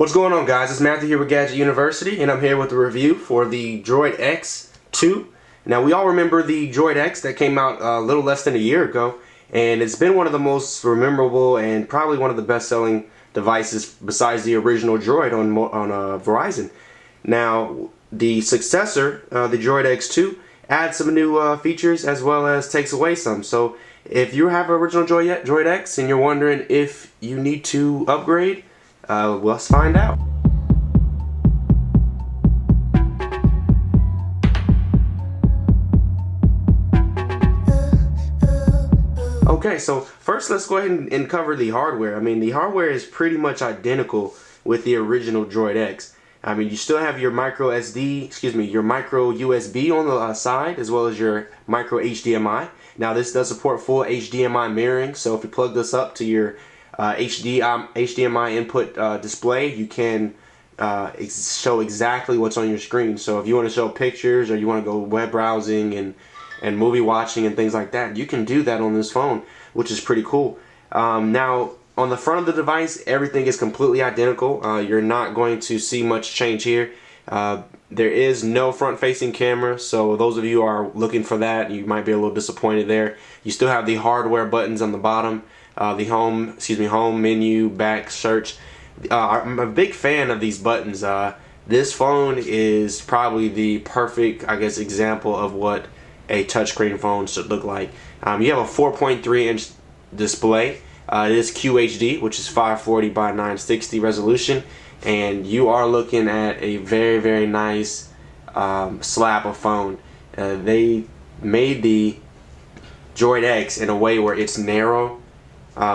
What's going on, guys? It's Matthew here with Gadget University, and I'm here with a review for the Droid X2. Now, we all remember the Droid X that came out a little less than a year ago, and it's been one of the most memorable and probably one of the best-selling devices besides the original Droid on Verizon. Now, the successor, the Droid X2, adds some new features as well as takes away some. So, if you have an original Droid X and you're wondering if you need to upgrade, let's find out. Okay, so first let's go ahead and cover the hardware. I mean, the hardware is pretty much identical with the original Droid X. I mean, you still have your micro USB on the side, as well as your micro HDMI. Now, this does support full HDMI mirroring, so if you plug this up to your HDMI input display, you can show exactly what's on your screen. So if you want to show pictures or you want to go web browsing and movie watching and things like that, you can do that on this phone, which is pretty cool. Now, on the front of the device, everything is completely identical. You're not going to see much change here. There is no front-facing camera, so those of you who are looking for that, you might be a little disappointed there. You still have the hardware buttons on the bottom. The home menu, back, search. I'm a big fan of these buttons. This phone is probably the perfect, I guess, example of what a touchscreen phone should look like. You have a 4.3-inch display. It is QHD, which is 540 by 960 resolution, and you are looking at a very, very nice slab of phone. They made the Droid X in a way where it's narrow.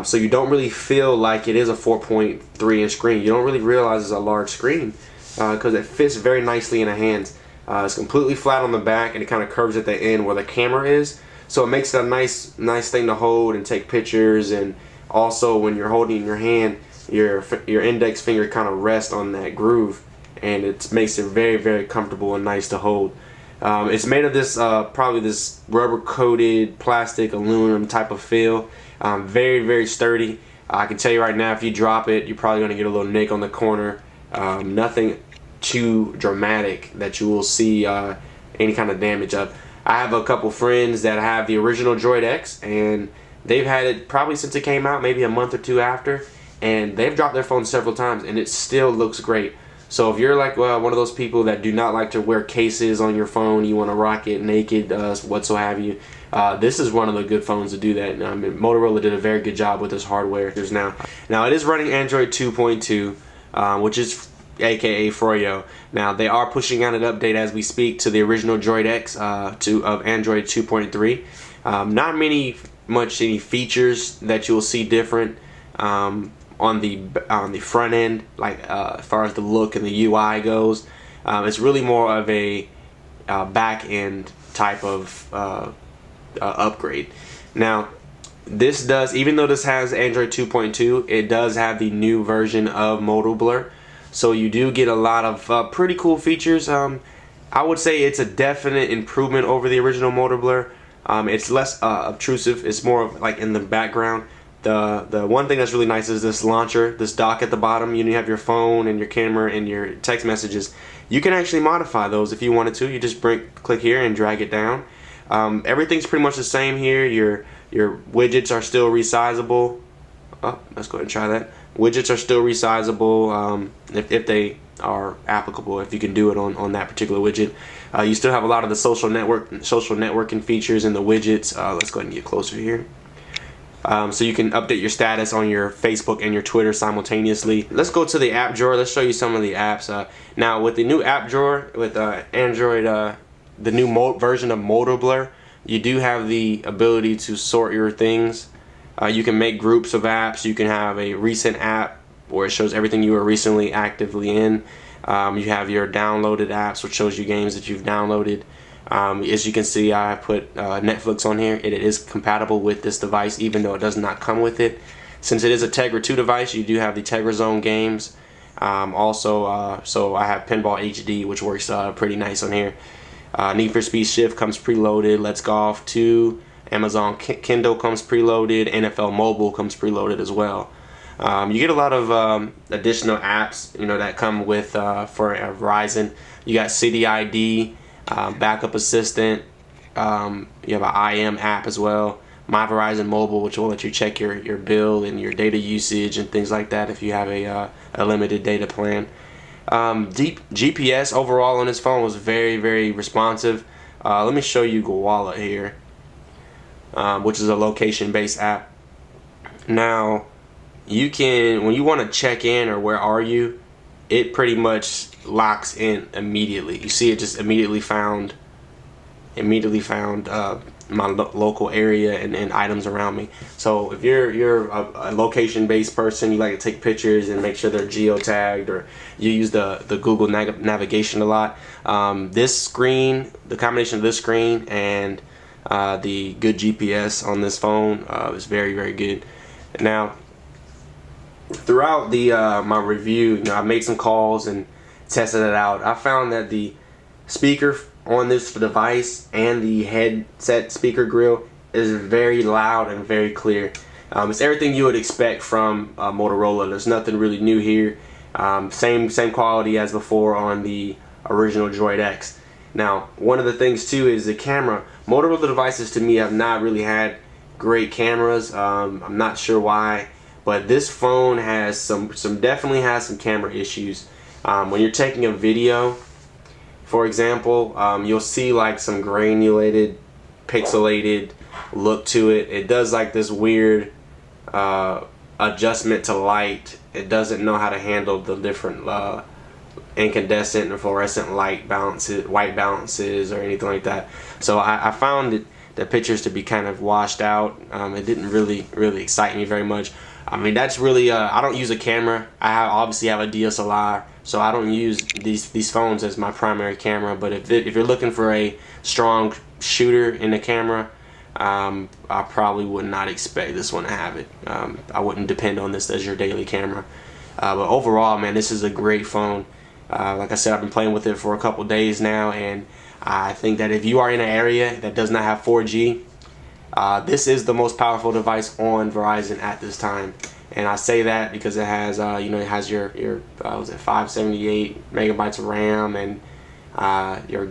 So you don't really feel like it is a 4.3-inch screen. You don't really realize it's a large screen because it fits very nicely in the hands. It's completely flat on the back, and it kind of curves at the end where the camera is. So it makes it a nice thing to hold and take pictures. And also, when you're holding in your hand, your index finger kind of rests on that groove, and it makes it very, very comfortable and nice to hold. It's made of this probably this rubber-coated plastic aluminum type of feel. Very, very sturdy. I can tell you right now, if you drop it, you're probably going to get a little nick on the corner. Nothing too dramatic that you will see any kind of damage of. I have a couple friends that have the original Droid X, and they've had it probably since it came out, maybe a month or two after, and they've dropped their phone several times, and it still looks great. So if you're like one of those people that do not like to wear cases on your phone, you want to rock it naked, whatso have you, this is one of the good phones to do that. I mean, Motorola did a very good job with this hardware. Now it is running Android 2.2, which is aka Froyo. Now they are pushing out an update as we speak to the original Droid X of Android 2.3. Not any features that you'll see different on the front end, like as far as the look and the UI goes. It's really more of a back end type of upgrade. Now, this does, even though this has Android 2.2, it does have the new version of Modal Blur, so you do get a lot of pretty cool features. I would say it's a definite improvement over the original Modal Blur. It's less obtrusive. It's more of like in the background. The one thing that's really nice is this launcher, this dock at the bottom. You have your phone and your camera and your text messages. You can actually modify those if you wanted to. You just click here and drag it down. Everything's pretty much the same here. Your widgets are still resizable. Oh, let's go ahead and try that. Widgets are still resizable if they are applicable, if you can do it on that particular widget. You still have a lot of the social networking features in the widgets. Let's go ahead and get closer here. So you can update your status on your Facebook and your Twitter simultaneously. Let's go to the app drawer. Let's show you some of the apps. Now with the new app drawer with Android, the new version of Modal Blur, you do have the ability to sort your things. You can make groups of apps. You can have a recent app where it shows everything you were recently actively in. You have your downloaded apps, which shows you games that you've downloaded. As you can see, I put Netflix on here. It is compatible with this device, even though it does not come with it. Since it is a Tegra 2 device, you do have the Tegra Zone games. So I have Pinball HD, which works pretty nice on here. Need for Speed Shift comes preloaded. Let's Golf 2. Amazon Kindle comes preloaded. NFL Mobile comes preloaded as well. You get a lot of additional apps, you know, that come with for Verizon. You got City ID, Backup Assistant. You have an IM app as well. My Verizon Mobile, which will let you check your bill and your data usage and things like that if you have a limited data plan. GPS overall on this phone was very, very responsive. Let me show you Gowalla here, which is a location-based app. Now, you can, when you want to check in or where are you, it pretty much locks in immediately. You see, it just immediately found my local area and items around me. So if you're a location-based person, you like to take pictures and make sure they're geotagged, or you use the Google navigation a lot, this screen, the combination of this screen and the good GPS on this phone is very, very good. Now, throughout the my review, you know, I made some calls and tested it out. I found that the speaker on this device and the headset speaker grill is very loud and very clear. It's everything you would expect from Motorola. There's nothing really new here. Same quality as before on the original Droid X. Now, one of the things too is the camera. Motorola devices to me have not really had great cameras. I'm not sure why, but this phone has definitely has some camera issues. When you're taking a video, for example, you'll see like some granulated, pixelated look to it. It does like this weird adjustment to light. It doesn't know how to handle the different incandescent and fluorescent light balances, white balances, or anything like that. So I found the pictures to be kind of washed out. It didn't really excite me very much. I mean, that's really I don't use a camera. I obviously have a DSLR, so I don't use these phones as my primary camera. But if you're looking for a strong shooter in the camera, I probably would not expect this one to have it. I wouldn't depend on this as your daily camera. But overall, man, this is a great phone. Like I said, I've been playing with it for a couple days now, and I think that if you are in an area that does not have 4G, this is the most powerful device on Verizon at this time. And I say that because it has, you know, it has your 578 megabytes of RAM and your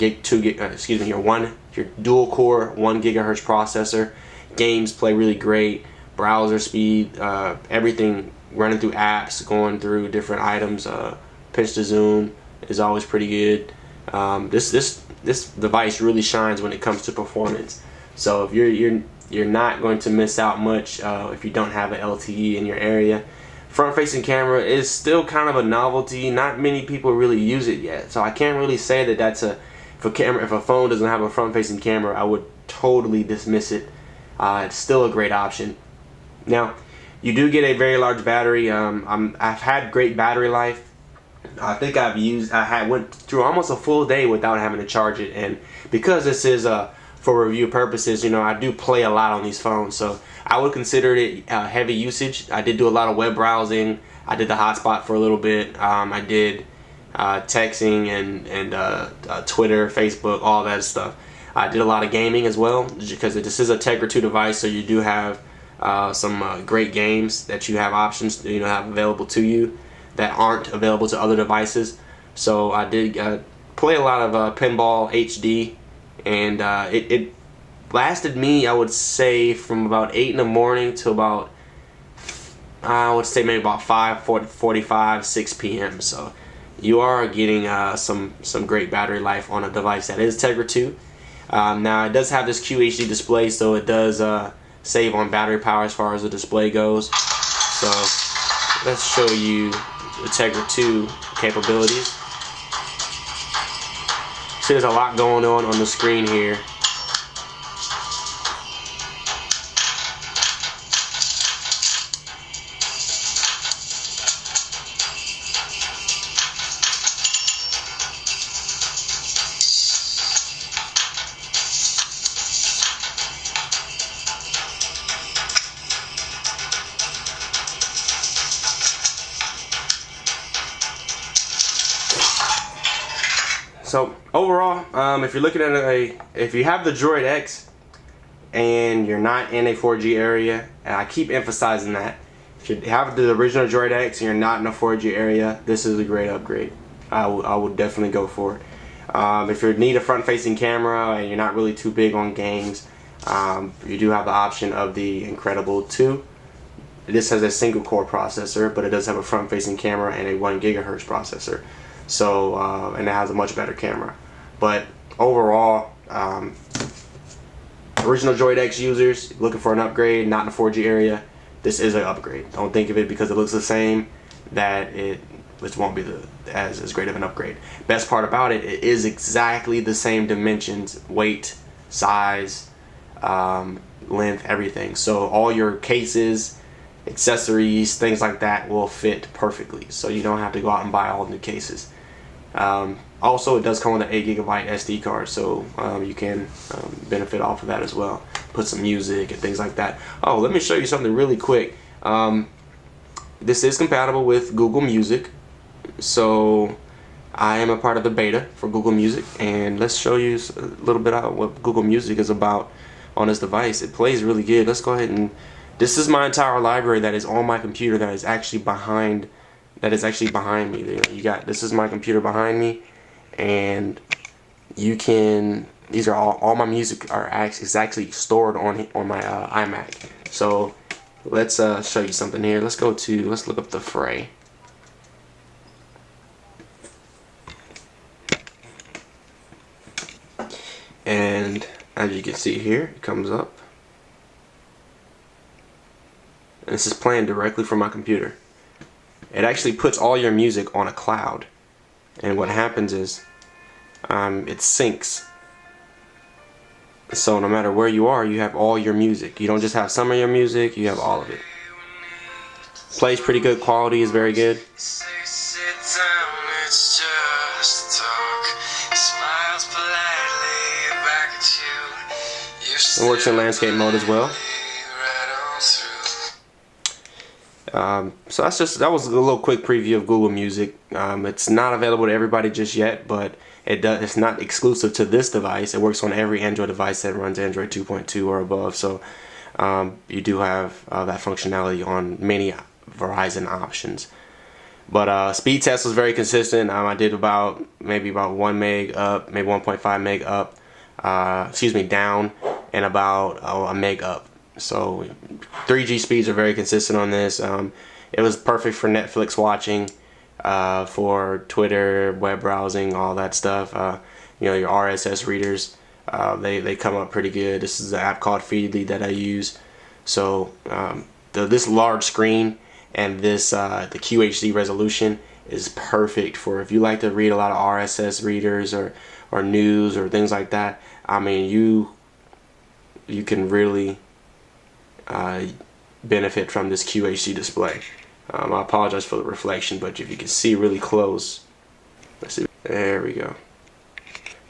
your dual core 1 gigahertz processor. Games play really great. Browser speed, everything running through apps, going through different items. Pinch to zoom is always pretty good. This device really shines when it comes to performance. So if you're not going to miss out much if you don't have an LTE in your area. Front-facing camera is still kind of a novelty. Not many people really use it yet, so I can't really say that that's if a phone doesn't have a front-facing camera, I would totally dismiss it. It's still a great option. Now, you do get a very large battery. I've had great battery life. I think went through almost a full day without having to charge it, and because this is for review purposes, you know, I do play a lot on these phones, so I would consider it heavy usage. I did do a lot of web browsing. I did the hotspot for a little bit. I did texting and Twitter, Facebook, all that stuff. I did a lot of gaming as well, because this is a Tegra 2 device, so you do have some great games that you have options, you know, have available to you that aren't available to other devices. So I did play a lot of Pinball HD, and it lasted me, I would say, from about 8 in the morning to about, I would say maybe about 5:45, 6 p.m. So you are getting some great battery life on a device that is Tegra 2. Now it does have this QHD display, so it does save on battery power as far as the display goes. So let's show you the Tegra 2 capabilities. See, there's a lot going on the screen here. So overall, if you're looking at if you have the Droid X and you're not in a 4G area, and I keep emphasizing that, If you have the original Droid X and you're not in a 4G area, this is a great upgrade. I would definitely go for it. If you need a front-facing camera and you're not really too big on games, you do have the option of the Incredible 2. This has a single core processor, but it does have a front-facing camera and a 1 GHz processor. So, and it has a much better camera. But overall, original Droid X users looking for an upgrade, not in a 4G area, this is an upgrade. Don't think of it because it looks the same that it won't be as great of an upgrade. Best part about it, it is exactly the same dimensions, weight, size, length, everything. So all your cases, accessories, things like that will fit perfectly. So you don't have to go out and buy all new cases. Also, it does come with an 8 GB SD card, so you can benefit off of that as well. Put some music and things like that. Oh, let me show you something really quick. This is compatible with Google Music, so I am a part of the beta for Google Music, and let's show you a little bit about what Google Music is about on this device. It plays really good. Let's go ahead and this is my entire library that is on my computer that is actually behind me there. You got, this is my computer behind me, and you can, these are all my music is actually stored on my iMac. So let's show you something here. Let's look up the Fray. And as you can see here, it comes up. And this is playing directly from my computer. It actually puts all your music on a cloud, and what happens is it syncs. So no matter where you are, you have all your music. You don't just have some of your music, you have all of it. Plays pretty good, quality is very good. It works in landscape mode as well. So that was a little quick preview of Google Music. It's not available to everybody just yet, but it's not exclusive to this device. It works on every Android device that runs Android 2.2 or above. So you do have that functionality on many Verizon options. But speed test was very consistent. I did maybe about 1 meg up, maybe 1.5 meg up, down, and about a meg up. So 3G speeds are very consistent on this. It was perfect for Netflix watching, for Twitter, web browsing, all that stuff. You know, your RSS readers, they come up pretty good. This is an app called Feedly that I use. So this large screen and this the QHD resolution is perfect for if you like to read a lot of RSS readers or news or things like that. I mean, you can really benefit from this QHD display. I apologize for the reflection, but if you can see really close, let's see, there we go.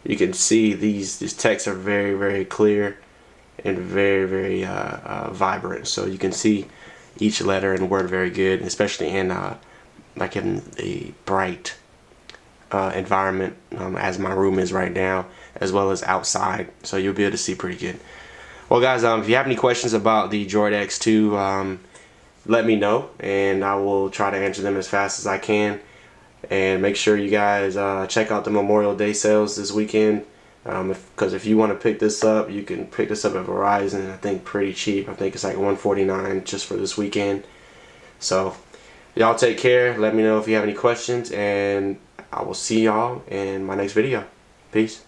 You can see these texts are very, very clear and very, very vibrant. So you can see each letter and word very good, especially in like in a bright environment, as my room is right now, as well as outside. So you'll be able to see pretty good. Well, guys, if you have any questions about the Droid X2, let me know, and I will try to answer them as fast as I can. And make sure you guys check out the Memorial Day sales this weekend, because if you want to pick this up, you can pick this up at Verizon. I think pretty cheap. I think it's like $149 just for this weekend. So y'all take care. Let me know if you have any questions, and I will see y'all in my next video. Peace.